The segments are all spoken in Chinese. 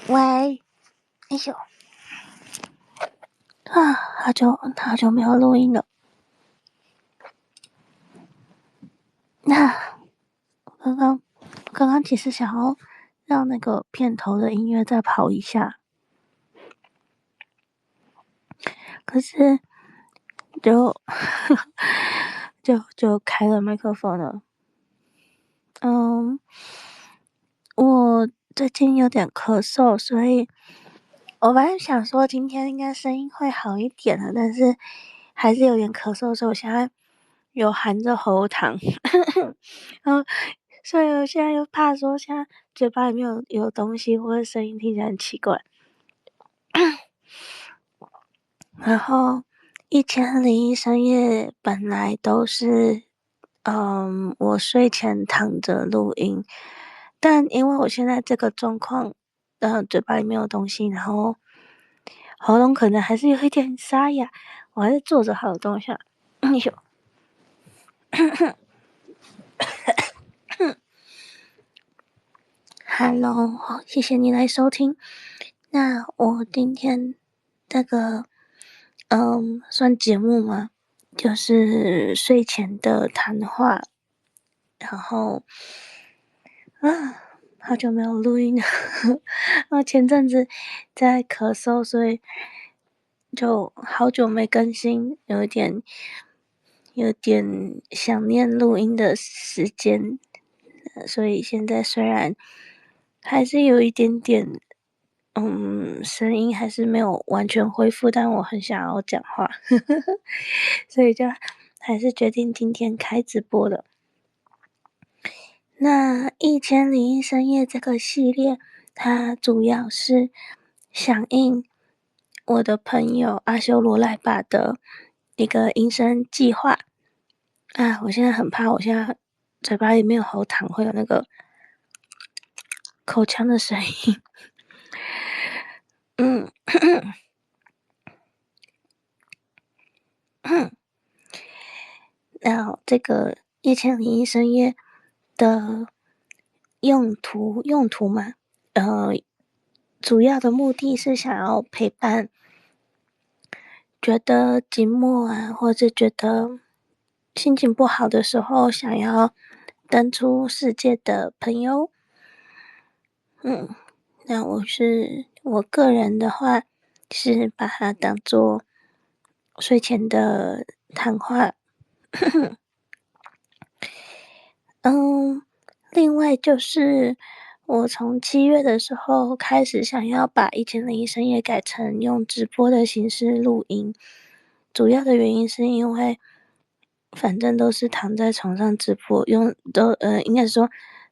喂，哎呦，好久没有录音了。那刚刚其实想要让那个片头的音乐再跑一下，可是就开了麦克风了。我最近有点咳嗽，所以我本来想说今天应该声音会好一点了，但是还是有点咳嗽，所以我现在有含着喉糖，然后所以我现在又怕说现在嘴巴里面有东西，或者声音听起来很奇怪。然后1001深夜本来都是我睡前躺着录音，但因为我现在这个状况，嘴巴里面有东西，然后喉咙可能还是有一点沙哑，我还是坐着好动一下。Hello，好，谢谢你来收听。那我今天这个算节目吗？就是睡前的谈话，然后好久没有录音了，我前阵子在咳嗽，所以就好久没更新，有点想念录音的时间，所以现在虽然还是有一点点，声音还是没有完全恢复，但我很想要讲话，所以就还是决定今天开直播了。那1001深夜这个系列，它主要是响应我的朋友阿修罗赖爸的一个音声计划啊！我现在很怕，我现在嘴巴里没有喉糖，会有那个口腔的声音。然后这个1001深夜的用途嘛，主要的目的是想要陪伴觉得寂寞啊，或者觉得心情不好的时候，想要登出世界的朋友。那我个人的话，是把它当做睡前的谈话。另外就是我从7月的时候开始想要把1001深夜改成用直播的形式录音，主要的原因是因为反正都是躺在床上直播，应该说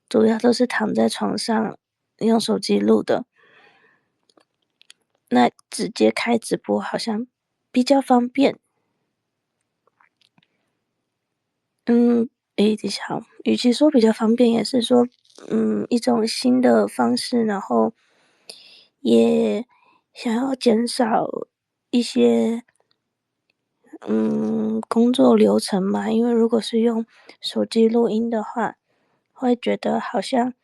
主要都是躺在床上用手机录的，那直接开直播好像比较方便。等一下，与其说比较方便，也是说，一种新的方式，然后也想要减少一些工作流程嘛，因为如果是用手机录音的话，会觉得好像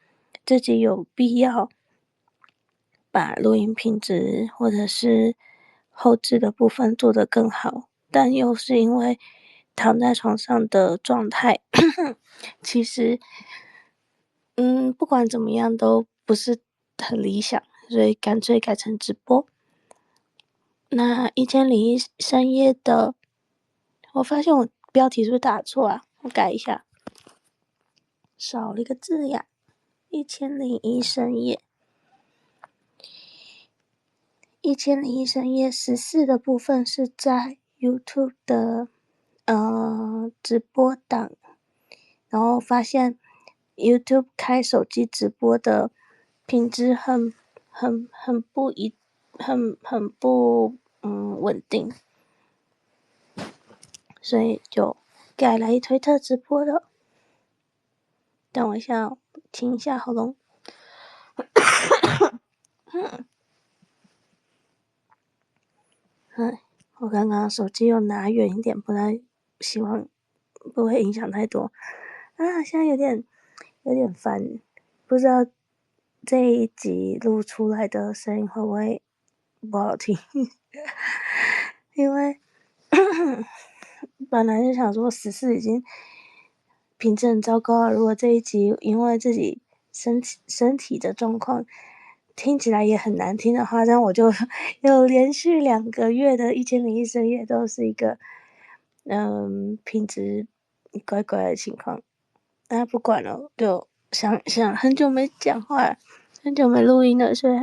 自己有必要把录音品质或者是后置的部分做得更好，但又是因为躺在床上的状态，其实不管怎么样都不是很理想，所以干脆改成直播。那1001深夜的，我发现我标题是不是打错啊？我改一下，少了一个字呀。1001深夜，1001深夜14的部分是在 YouTube 的直播档，然后发现 YouTube 开手机直播的品质很不稳定，所以就改来推特直播了。等我一下哦，清一下喉咙。我刚刚手机又拿远一点，不然希望不会影响太多。现在有点烦，不知道这一集录出来的声音会不会不好听？因为本来就想说时事已经品质很糟糕了，如果这一集因为自己身体的状况听起来也很难听的话，这样我就有连续2个月的1001深夜都是一个品质怪怪的情况。那不管了，就想很久没讲话，很久没录音了，所以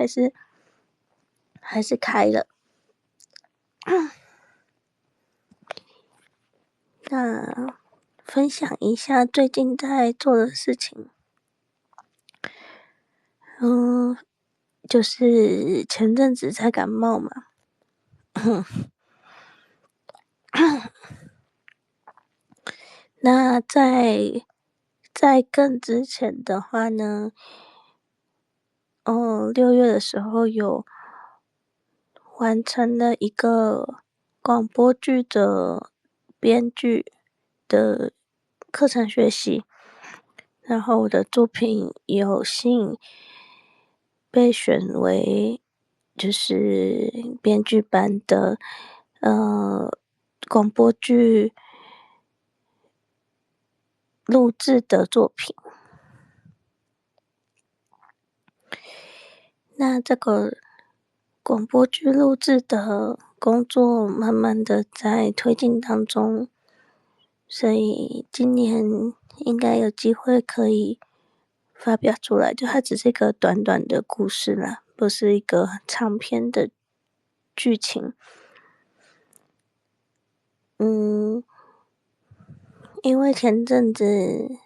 还是开了。那分享一下最近在做的事情。就是前阵子才感冒嘛，那在更之前的话呢，6月的时候有完成了一个广播剧的编剧的课程学习，然后我的作品有幸被选为就是编剧班的广播剧录制的作品。那这个广播剧录制的工作慢慢的在推进当中，所以今年应该有机会可以发表出来，就它只是一个短短的故事啦，不是一个长篇的剧情。因为前阵子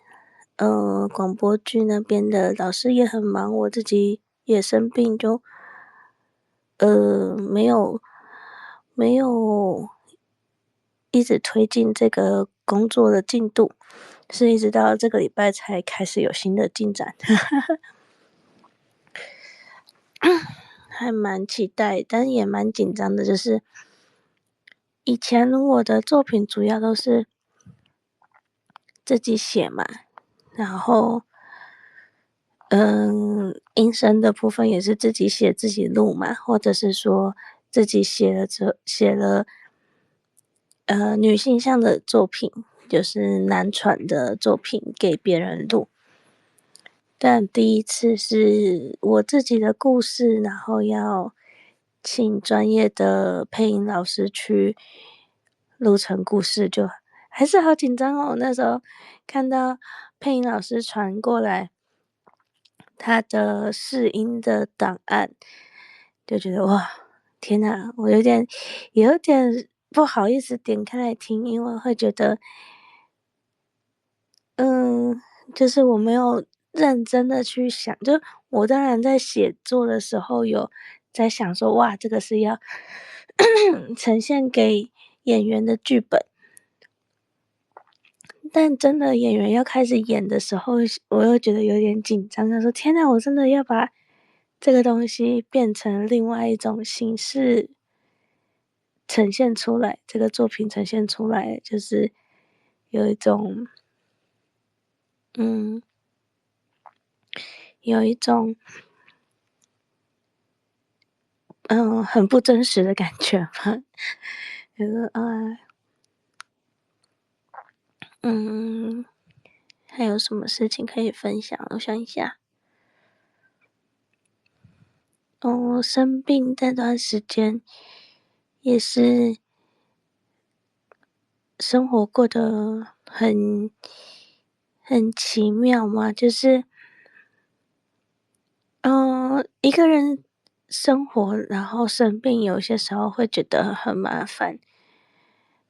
广播剧那边的老师也很忙，我自己也生病，就没有一直推进这个工作的进度，是一直到这个礼拜才开始有新的进展。还蛮期待，但也蛮紧张的，就是以前我的作品主要都是自己写嘛，然后音声的部分也是自己写自己录嘛，或者是说自己写了女性向的作品，就是男传的作品给别人录。但第一次是我自己的故事，然后要请专业的配音老师去录成故事，就还是好紧张哦。那时候看到配音老师传过来他的试音的档案，就觉得哇，天哪，我有点不好意思点开来听，因为会觉得就是我没有认真的去想，就我当然在写作的时候有在想说，哇，这个是要呈现给演员的剧本，但真的演员要开始演的时候，我又觉得有点紧张，他说天哪，我真的要把这个东西变成另外一种形式呈现出来，这个作品呈现出来，就是有一种有一种很不真实的感觉吧。觉得还有什么事情可以分享？我想一下。生病这段时间也是生活过得很奇妙嘛，就是一个人生活，然后生病，有些时候会觉得很麻烦。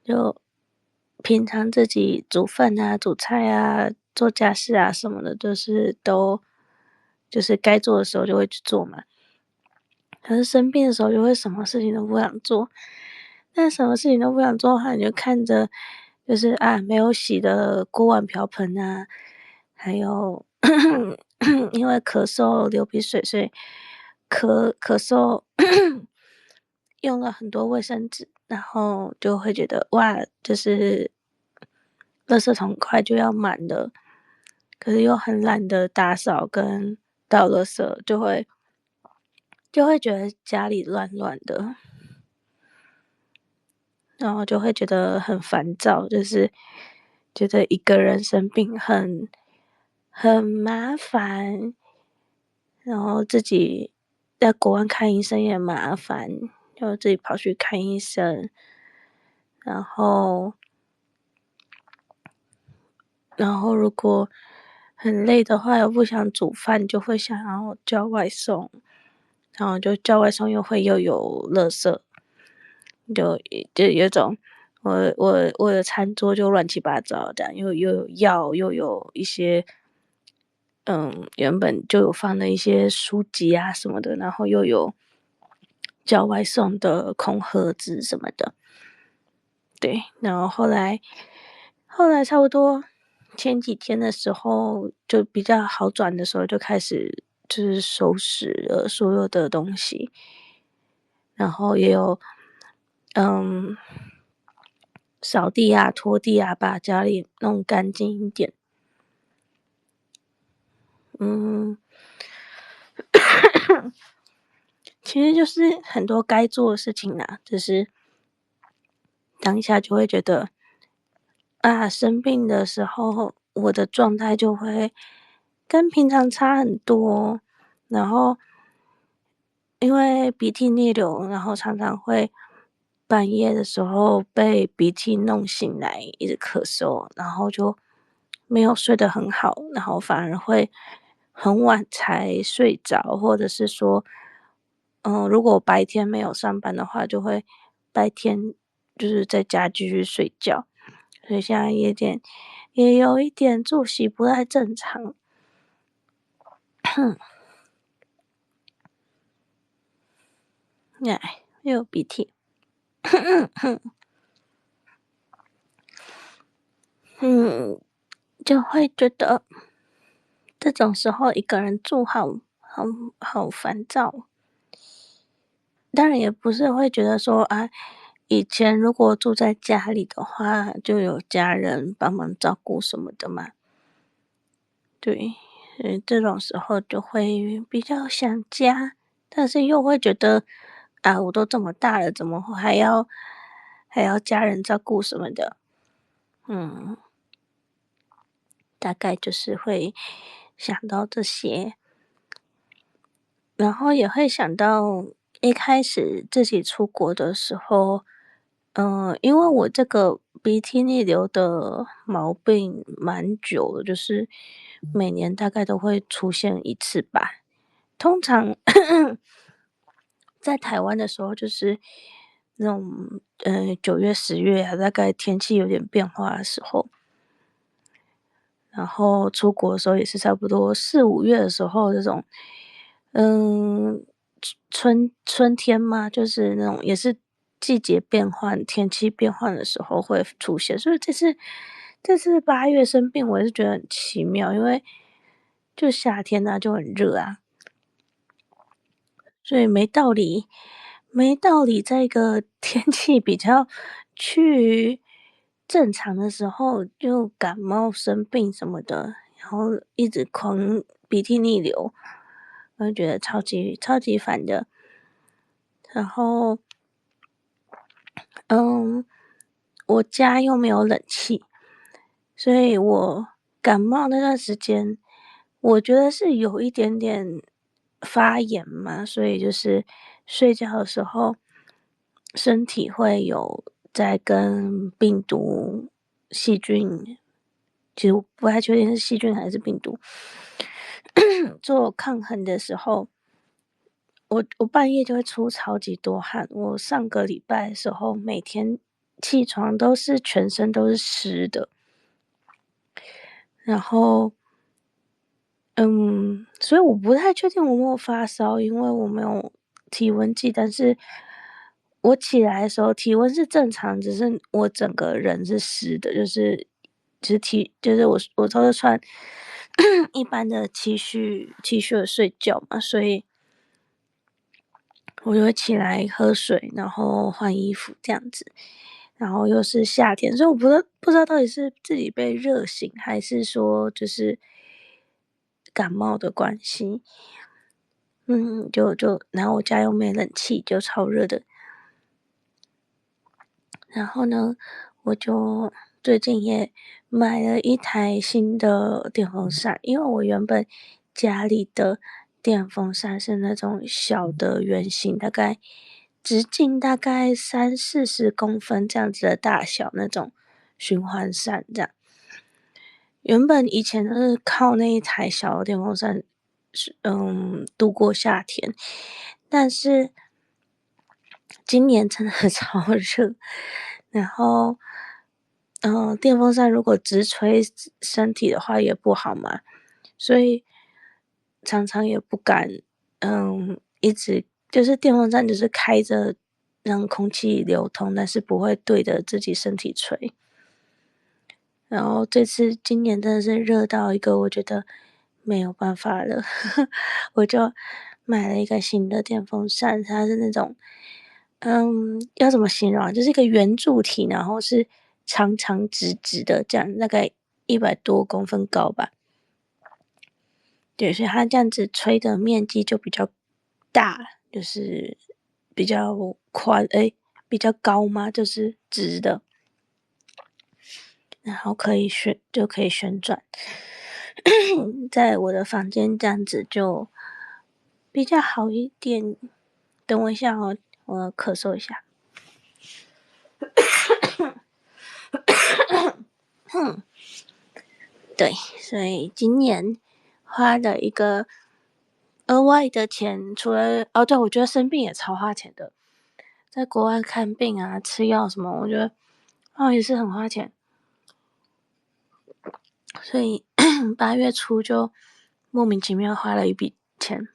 就平常自己煮饭啊、煮菜啊、做家事啊什么的，就是该做的时候就会去做嘛。可是生病的时候，就会什么事情都不想做。但什么事情都不想做的话，你就看着，就是没有洗的锅碗瓢盆啊，还有因为咳嗽流鼻水，所以咳嗽用了很多卫生纸，然后就会觉得哇，就是垃圾桶快就要满了，可是又很懒得打扫跟倒垃圾，就会觉得家里乱乱的，然后就会觉得很烦躁，就是觉得一个人生病很麻烦，然后自己在国外看医生也麻烦，就自己跑去看医生，然后如果很累的话，又不想煮饭，就会想要叫外送，然后就叫外送又有垃圾，就有种我的餐桌就乱七八糟的，又有药，又有一些原本就有放的一些书籍啊什么的，然后又有叫外送的空盒子什么的，对，然后后来差不多前几天的时候，就比较好转的时候，就开始就是收拾了所有的东西，然后也有嗯扫地啊、拖地啊，把家里弄干净一点。嗯，其实就是很多该做的事情啦，只是当下就会觉得啊，生病的时候我的状态就会跟平常差很多，然后因为鼻涕逆流，然后常常会半夜的时候被鼻涕弄醒来，一直咳嗽，然后就没有睡得很好，然后反而会很晚才睡着，或者是说，如果我白天没有上班的话，就会白天就是在家继续睡觉，所以现在也有一点作息不太正常，哎，又有鼻涕，嗯，就会觉得这种时候一个人住好烦躁。当然也不是会觉得说啊，以前如果住在家里的话，就有家人帮忙照顾什么的嘛。对，这种时候就会比较想家，但是又会觉得啊，我都这么大了，怎么还要家人照顾什么的？嗯，大概就是会想到这些。然后也会想到一开始自己出国的时候，因为我这个鼻涕逆流的毛病蛮久了，就是每年大概都会出现一次吧。通常在台湾的时候，就是那种9月、10月啊，大概天气有点变化的时候，然后出国的时候也是差不多4、5月的时候，这种，嗯，春天嘛，就是那种也是季节变换、天气变换的时候会出现。所以这次8月生病，我也是觉得很奇妙，因为就夏天啊，就很热啊，所以没道理在一个天气比较趋于正常的时候就感冒生病什么的，然后一直狂鼻涕逆流，我就觉得超级超级烦的。然后，嗯，我家又没有冷气，所以我感冒那段时间，我觉得是有一点点发炎嘛，所以就是睡觉的时候，身体会有在跟病毒、细菌，其实我不太确定是细菌还是病毒做抗衡的时候，我半夜就会出超级多汗。我上个礼拜的时候，每天起床都是全身都是湿的，然后所以我不太确定我有没有发烧，因为我没有体温计，但是我起来的时候体温是正常，只是我整个人是湿的，就是我都是穿一般的 T 恤睡觉嘛，所以我就会起来喝水，然后换衣服这样子，然后又是夏天，所以我不知道到底是自己被热醒，还是说就是感冒的关系，然后我家又没冷气，就超热的。然后呢，我就最近也买了一台新的电风扇，因为我原本家里的电风扇是那种小的圆形，大概直径大概30-40公分这样子的大小那种循环扇这样。原本以前都是靠那一台小的电风扇度过夏天，但是今年真的超热，然后电风扇如果直吹身体的话也不好嘛，所以常常也不敢一直就是电风扇就是开着让空气流通，但是不会对着自己身体吹。然后今年真的是热到一个我觉得没有办法了，我就买了一个新的电风扇，它是那种要怎么形容啊？就是一个圆柱体，然后是长长直直的，这样大概100多公分高吧。对，所以它这样子吹的面积就比较大，就是比较宽，比较高吗？就是直的，然后就可以旋转，在我的房间这样子就比较好一点。等我一下哦，我咳嗽一下。对，所以今年花了一个额外的钱，除了对，我觉得生病也超花钱的，在国外看病啊、吃药什么，我觉得也是很花钱，所以8月初就莫名其妙花了一笔钱。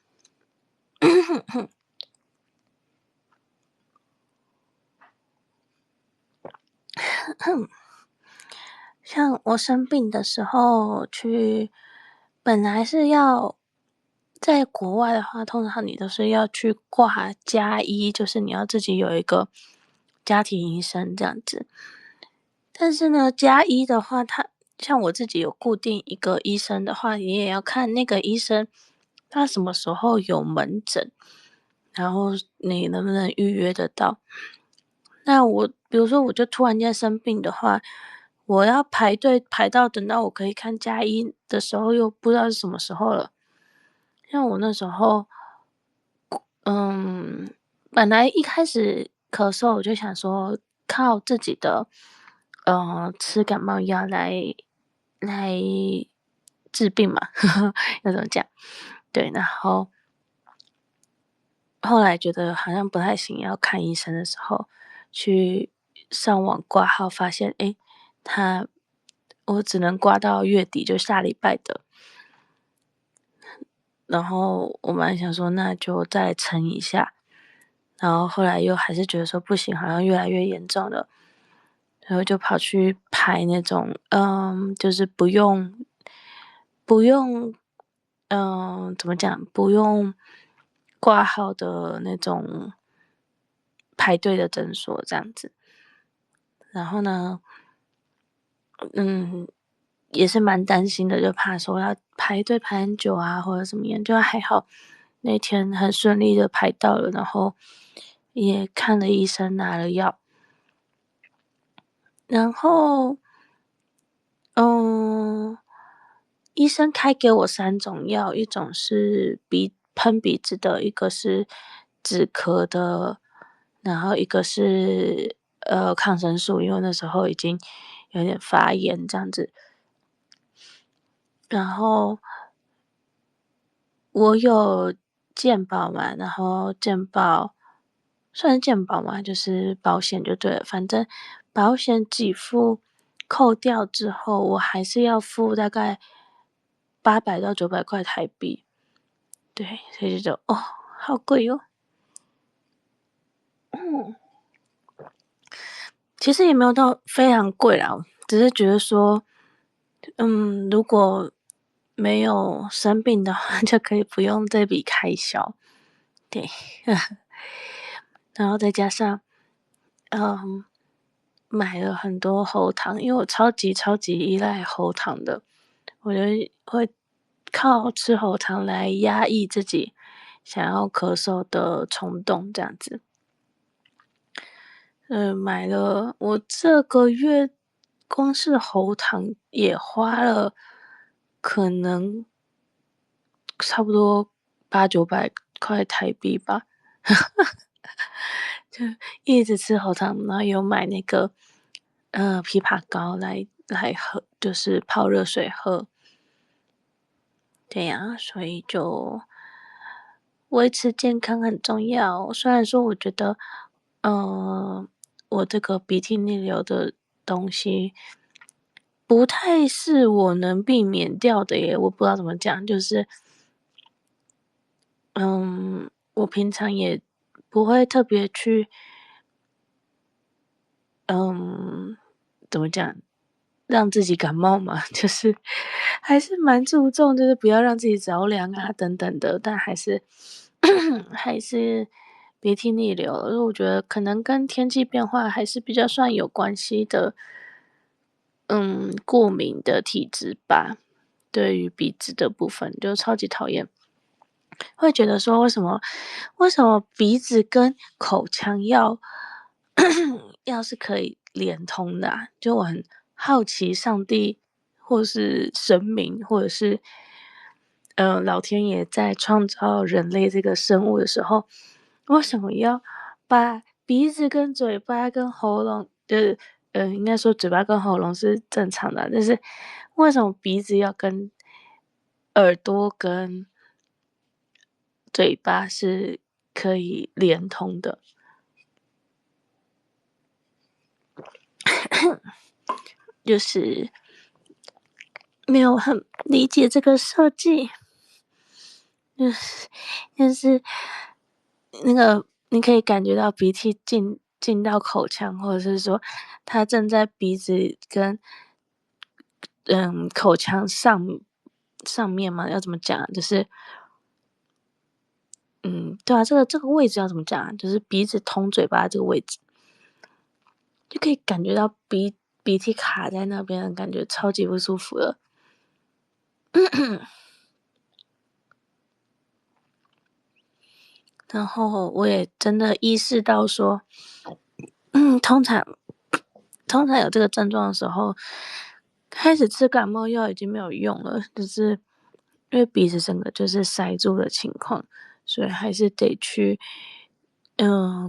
像我生病的时候本来是要在国外的话，通常你都是要去挂家医，就是你要自己有一个家庭医生这样子。但是呢，家医的话，像我自己有固定一个医生的话，你也要看那个医生他什么时候有门诊，然后你能不能预约得到。那比如说我就突然间生病的话，我要排队排到等到我可以看家医的时候，又不知道是什么时候了。像我那时候，本来一开始咳嗽，我就想说靠自己的，吃感冒药来治病嘛，要怎么讲？对，然后后来觉得好像不太行，要看医生的时候，去上网挂号，发现我只能挂到月底，就下礼拜的。然后我们想说，那就再撑一下。然后后来又还是觉得说不行，好像越来越严重了，然后就跑去排那种，就是不用，怎么讲，不用挂号的那种排队的诊所这样子。然后呢，也是蛮担心的，就怕说要排队排很久啊，或者怎么样，就还好那天很顺利的排到了，然后也看了医生，拿了药，然后，医生开给我3种药，一种是喷鼻子的，一个是止咳的，然后一个是抗生素，因为那时候已经有点发炎这样子。然后我有健保嘛，然后算是健保嘛，就是保险就对了。反正保险给付扣掉之后，我还是要付大概800到900块台币。对，所以就好贵哦。其实也没有到非常贵啦，只是觉得说，如果没有生病的话，就可以不用这笔开销。对，然后再加上，买了很多喉糖，因为我超级超级依赖喉糖的，我就会靠吃喉糖来压抑自己想要咳嗽的冲动，这样子。买了，我这个月光是喉糖也花了可能差不多800-900块台币吧。就一直吃喉糖，然后有买那个枇杷膏来喝，就是泡热水喝。对呀，所以就维持健康很重要。虽然说我觉得，我这个鼻涕逆流的东西不太是我能避免掉的耶，我不知道怎么讲，就是，我平常也不会特别去，怎么讲，让自己感冒嘛，就是还是蛮注重，就是不要让自己着凉啊等等的，但还是还是鼻涕逆流，因为我觉得可能跟天气变化还是比较算有关系的，过敏的体质吧。对于鼻子的部分，就超级讨厌，会觉得说为什么鼻子跟口腔要是可以连通的啊，就我很好奇上帝或是神明，或者是，老天爷在创造人类这个生物的时候，为什么要把鼻子跟嘴巴跟喉咙应该说嘴巴跟喉咙是正常的啊，但是为什么鼻子要跟耳朵跟嘴巴是可以连通的？就是没有很理解这个设计，就是那个你可以感觉到鼻涕进到口腔，或者是说它正在鼻子跟口腔上面嘛，要怎么讲啊？就是对啊，这个位置要怎么讲啊？就是鼻子通嘴巴这个位置，就可以感觉到鼻涕卡在那边，感觉超级不舒服的。然后我也真的意识到说，通常有这个症状的时候，开始吃感冒药已经没有用了，就是因为鼻子整个就是塞住的情况，所以还是得去，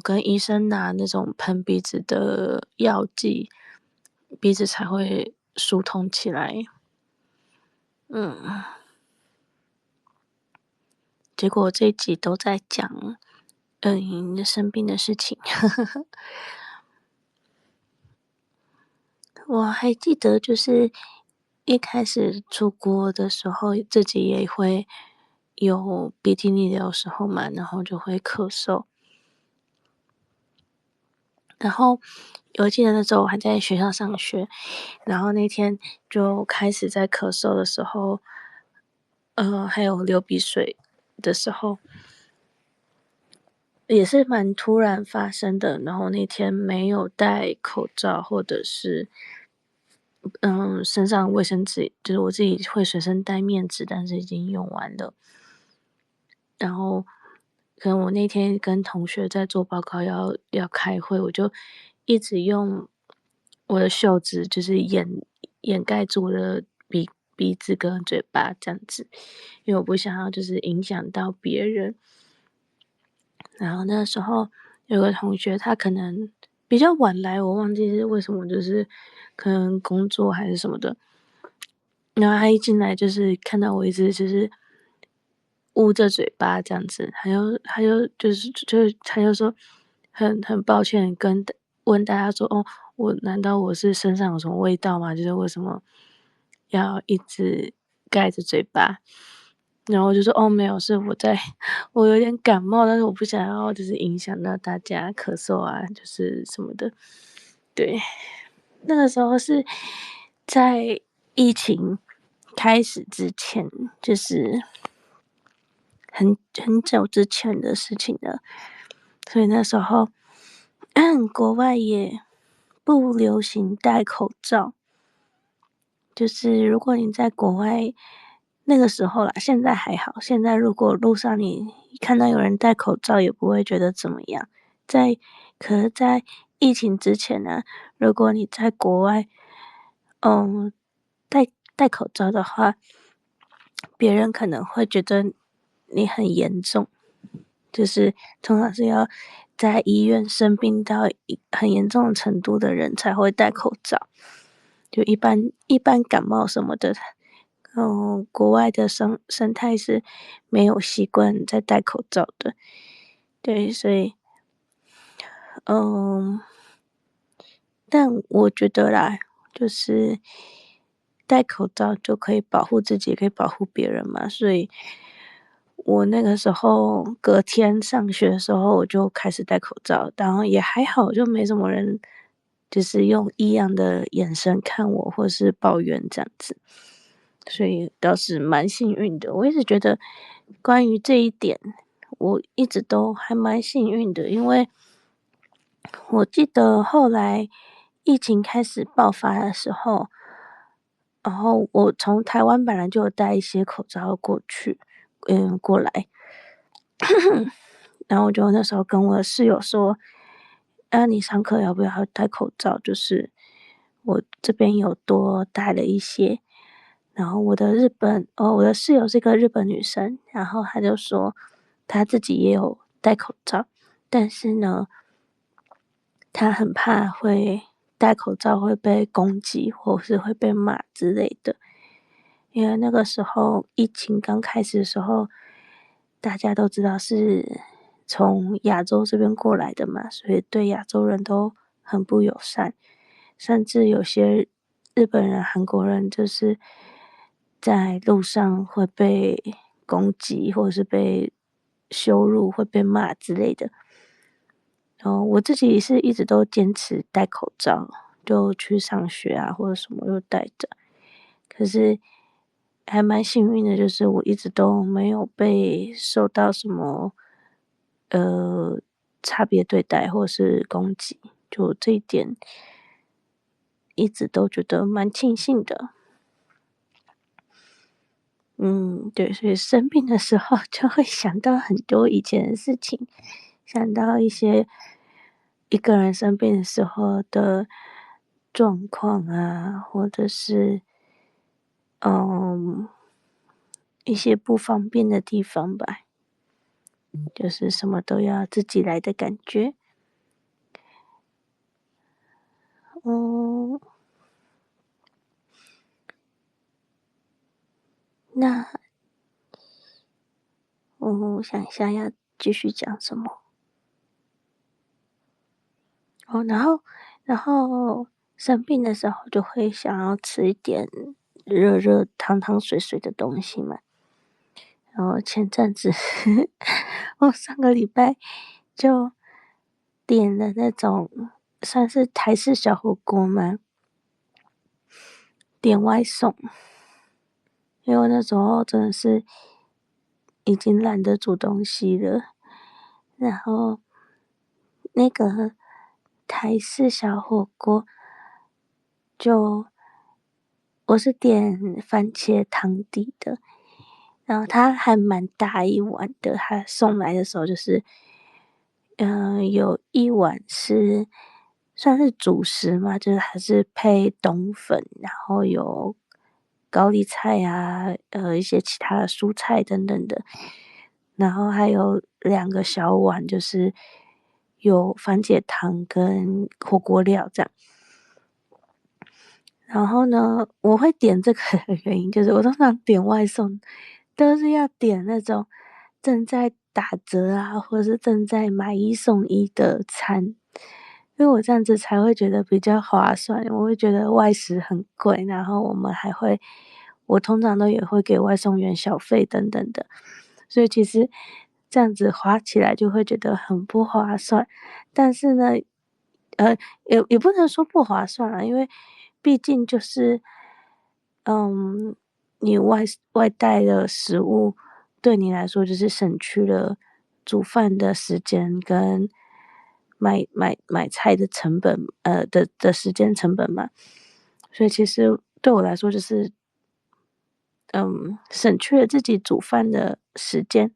跟医生拿那种喷鼻子的药剂，鼻子才会疏通起来。嗯，结果这一集都在讲，你生病的事情。我还记得就是一开始出国的时候，自己也会有鼻涕逆流的时候嘛，然后就会咳嗽。然后我记得那时候我还在学校上学，然后那天就开始在咳嗽的时候，还有流鼻水的时候，也是蛮突然发生的。然后那天没有戴口罩，或者是身上卫生纸，就是我自己会随身带面纸，但是已经用完了。然后可能我那天跟同学在做报告要开会，我就一直用我的袖子，就是掩盖住我的鼻子跟嘴巴这样子，因为我不想要就是影响到别人。然后那时候有个同学，他可能比较晚来，我忘记是为什么，就是可能工作还是什么的。然后他一进来就是看到我一直就是捂着嘴巴这样子，他就说很抱歉问大家说，哦，难道我是身上有什么味道吗？就是为什么要一直盖着嘴巴？然后我就说，哦，没有，是我有点感冒，但是我不想要就是影响到大家咳嗽啊，就是什么的。对，那个时候是在疫情开始之前，就是很久之前的事情了。所以那时候，国外也不流行戴口罩，就是如果你在国外那个时候啦，现在还好，现在如果路上你看到有人戴口罩，也不会觉得怎么样。可是在疫情之前呢，如果你在国外，嗯，戴戴口罩的话，别人可能会觉得你很严重，就是通常是要在医院生病到很严重的程度的人才会戴口罩。就一般感冒什么的，国外的生态是没有习惯在戴口罩的。对，所以，嗯，但我觉得啦，就是戴口罩就可以保护自己，也可以保护别人嘛。所以，我那个时候隔天上学的时候，我就开始戴口罩，然后也还好，就没什么人就是用异样的眼神看我，或是抱怨这样子。所以倒是蛮幸运的。我一直觉得关于这一点，我一直都还蛮幸运的，因为我记得后来疫情开始爆发的时候，然后我从台湾本来就有带一些口罩过去，过来，然后我就那时候跟我的室友说：“啊，你上课要不要戴口罩？”就是我这边有多带了一些。然后我的室友是个日本女生，然后她就说她自己也有戴口罩，但是呢，她很怕会戴口罩会被攻击或是会被骂之类的。因为那个时候疫情刚开始的时候，大家都知道是从亚洲这边过来的嘛，所以对亚洲人都很不友善，甚至有些日本人、韩国人就是在路上会被攻击，或者是被羞辱、会被骂之类的。然后我自己是一直都坚持戴口罩，就去上学啊或者什么都戴着。可是还蛮幸运的，就是我一直都没有被受到什么差别对待或是攻击，就这一点一直都觉得蛮庆幸的。对，所以生病的时候就会想到很多以前的事情，想到一个人生病的时候的状况啊，或者是嗯一些不方便的地方吧，就是什么都要自己来的感觉。嗯，那我想一下要继续讲什么。然后生病的时候就会想要吃一点热热汤汤水水的东西嘛。然后前阵子我上个礼拜就点了那种算是台式小火锅嘛，点外送。因为我那时候真的是已经懒得煮东西了，然后那个台式小火锅就我是点番茄汤底的，然后它还蛮大一碗的，它送来的时候就是，有一碗是算是主食嘛，就是还是配冬粉，然后有高丽菜啊，一些其他的蔬菜等等的，然后还有2个小碗，就是有番茄汤跟火锅料这样。然后呢，我会点这个的原因就是我通常点外送都是要点那种正在打折啊，或者是正在买一送一的餐，因为我这样子才会觉得比较划算。我会觉得外食很贵，然后我通常都也会给外送员小费等等的，所以其实这样子花起来就会觉得很不划算。但是呢，也不能说不划算啊，因为毕竟就是，你外带的食物对你来说就是省去了煮饭的时间跟买菜的成本，的时间成本嘛，所以其实对我来说就是省去了自己煮饭的时间。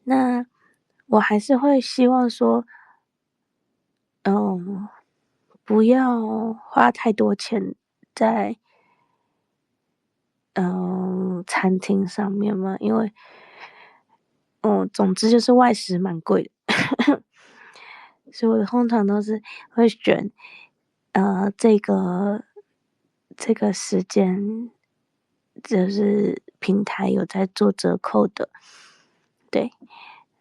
那我还是会希望说，不要花太多钱在餐厅上面嘛，因为总之就是外食蛮贵的，所以我通常都是会选这个时间就是平台有在做折扣的，对。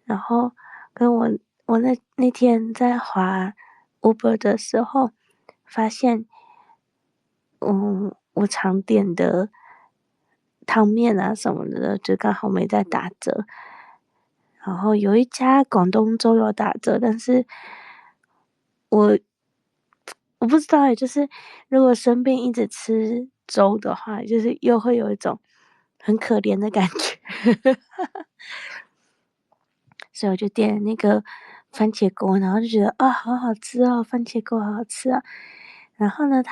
然后跟我那天在滑 Uber 的时候，发现，我常点的汤面啊什么的，就刚好没在打折。然后有一家广东粥有打折，但是我不知道欸，就是如果生病一直吃粥的话，就是又会有一种很可怜的感觉。所以我就点了那个番茄锅，然后就觉得啊，好好吃哦，番茄锅好好吃啊。然后呢，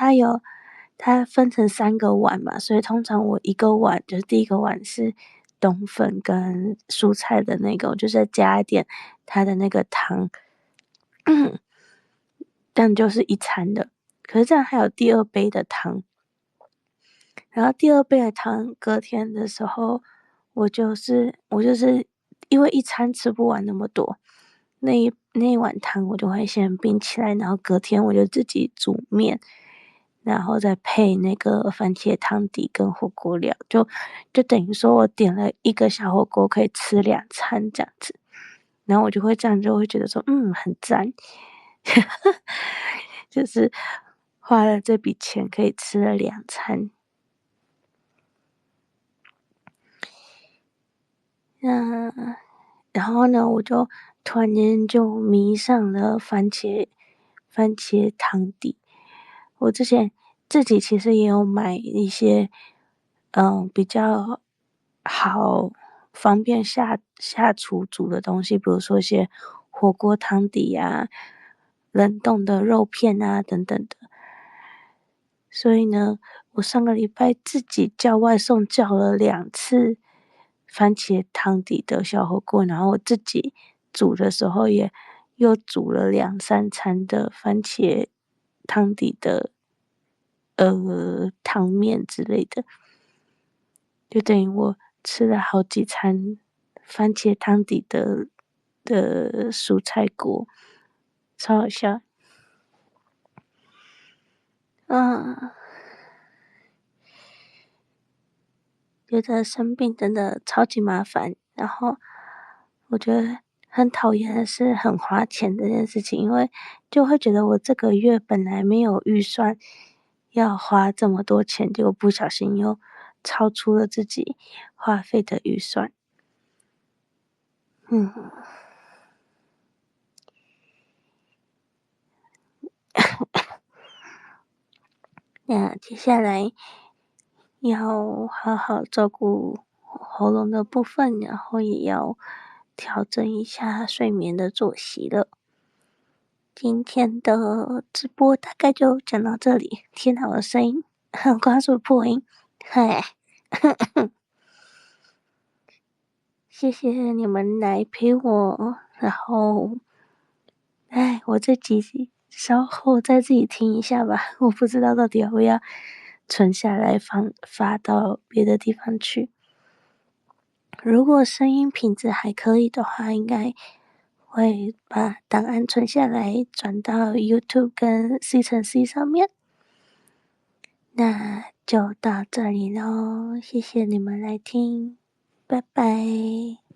它分成3个碗嘛，所以通常我一个碗就是第一个碗是冬粉跟蔬菜的那个，我就是再加一点它的那个汤，这样就是一餐的。可是这样还有第二杯的汤，然后第二杯的汤隔天的时候，我就是因为一餐吃不完那么多，那一碗汤我就会先冰起来，然后隔天我就自己煮面，然后再配那个番茄汤底跟火锅料，就等于说我点了一个小火锅可以吃2餐这样子，然后我就会这样就会觉得说，很赞，就是花了这笔钱可以吃了2餐。那然后呢，我就突然间就迷上了番茄汤底。我之前自己其实也有买一些，比较好方便下厨煮的东西，比如说一些火锅汤底啊、冷冻的肉片啊等等的。所以呢，我上个礼拜自己叫外送叫了2次番茄汤底的小火锅，然后我自己煮的时候也又煮了2、3餐的番茄汤底的汤面之类的，就等于我吃了好几餐番茄汤底的蔬菜锅，超好笑。啊，觉得生病真的超级麻烦，然后我觉得很讨厌的是很花钱这件事情，因为就会觉得我这个月本来没有预算要花这么多钱，结果不小心又超出了自己花费的预算。嗯，那接下来要好好照顾喉咙的部分，然后也要调整一下睡眠的作息了。今天的直播大概就讲到这里。天哪，我的声音快速破音，嗨，谢谢你们来陪我，然后，我这集稍后再自己听一下吧，我不知道到底要不要存下来发到别的地方去。如果声音品质还可以的话，应该会把档案存下来，转到 YouTube 跟 C 上面。那就到这里喽，谢谢你们来听，拜拜。